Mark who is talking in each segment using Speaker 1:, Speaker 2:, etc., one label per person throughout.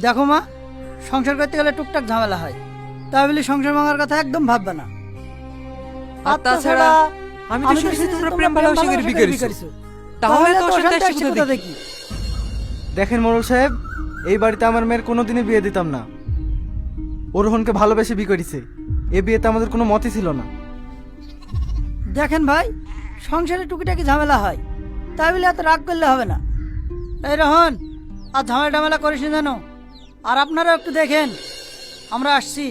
Speaker 1: দেখো মা, সংসার করতে গেলে টুকটাক ঝামেলা হয়, তাই বলে সংসার ভাঙার কথা একদম ভাববে না।
Speaker 2: আর তাছাড়া আমি তো শুনেছি তোমরা প্রেম ভালোবাসা করে বিয়ে করেছো। তাহলে তো অশান্তি আসছে কোথা থেকে?
Speaker 3: দেখেন মোড়ল সাহেব, এই বাড়িতে আমার মেয়ের কোনোদিনই বিয়ে দিতাম না। ও রোহনকে ভালোবেসে বিয়ে করেছে। এ বিয়েতে আমাদের কোনো মতই ছিল না।
Speaker 1: দেখেন ভাই, সংসারে টুকিটাকি ঝামেলা হয়, তাই বলে এত রাগ করলে হবে না। এই রোহন, আর ঝামেলা টামেলা করিস না জানো। আর আপনারা একটু দেখেন, আমরা আসছি।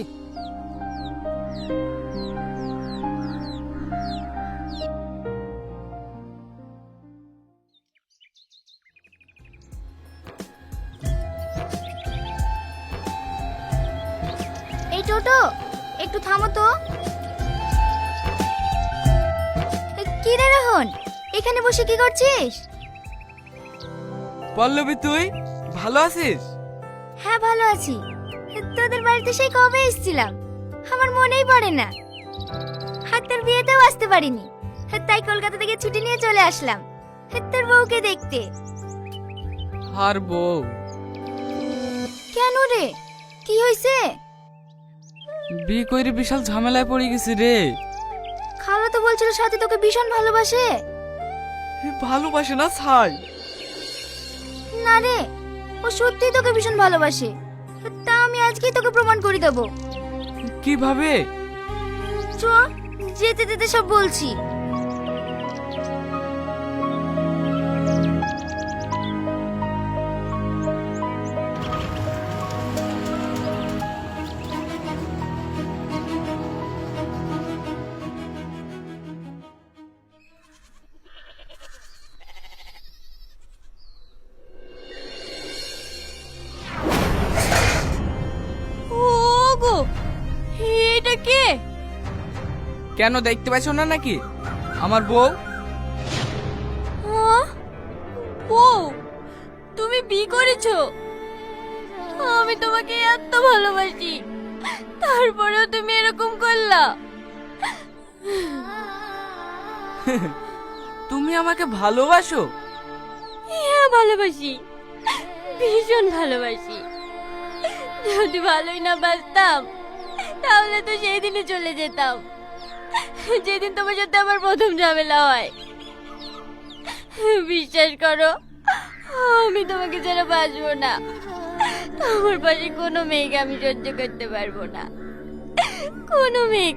Speaker 4: এই টোটো, একটু থামো তো। কি রে রোহন, এখানে বসে কি করছিস?
Speaker 2: পল্লবী, তুই ভালো আছিস?
Speaker 4: হ্যাঁ ভালো আছি। তোদের বাড়িতে সেই কবে এসেছিলাম, আমার মনেই পড়ে না। আর তোর বিয়েতেও আসতে পারিনি, তাই কলকাতা থেকে ছুটি নিয়ে চলে আসলাম তোর বউকে দেখতে।
Speaker 2: আর বউ?
Speaker 4: কেন রে, কি হয়েছে?
Speaker 2: বিয়ে করে বিশাল ঝামেলায় পড়ে গেছি রে।
Speaker 4: খালা তো বলছিল সাথে তোকে ভীষণ ভালোবাসে।
Speaker 2: ভালোবাসে না ছাই।
Speaker 4: না রে, ও সত্যিই তোকে ভীষণ ভালোবাসে। তা আমি আজকেই তোকে প্রমাণ করে দেবো।
Speaker 2: কিভাবে?
Speaker 4: চ, যেতে যেতে সব বলছি। ওগো, এটা কে?
Speaker 2: কেন, দেখতে পাচ্ছ না নাকি আমার বউ?
Speaker 4: বউ? তুমি বিয়ে করেছো? আমি তোমাকে এত ভালোবাসি, তারপরেও তুমি এরকম করলা।
Speaker 2: তুমি আমাকে ভালোবাসো?
Speaker 4: হ্যাঁ ভালোবাসি, ভীষণ ভালোবাসি। যদি ভালোই না বাসতাম তাহলে তো সেই দিনে চলে যেতাম, যেদিন তোমার সাথে আমার প্রথম ঝামেলা হয়। বিশ্বাস করো, আমি তোমাকে ছাড়া বাঁচবো না। আমার পাশে কোনো মেয়েকে আমি সহ্য করতে পারবো না, কোনো মেয়েকে।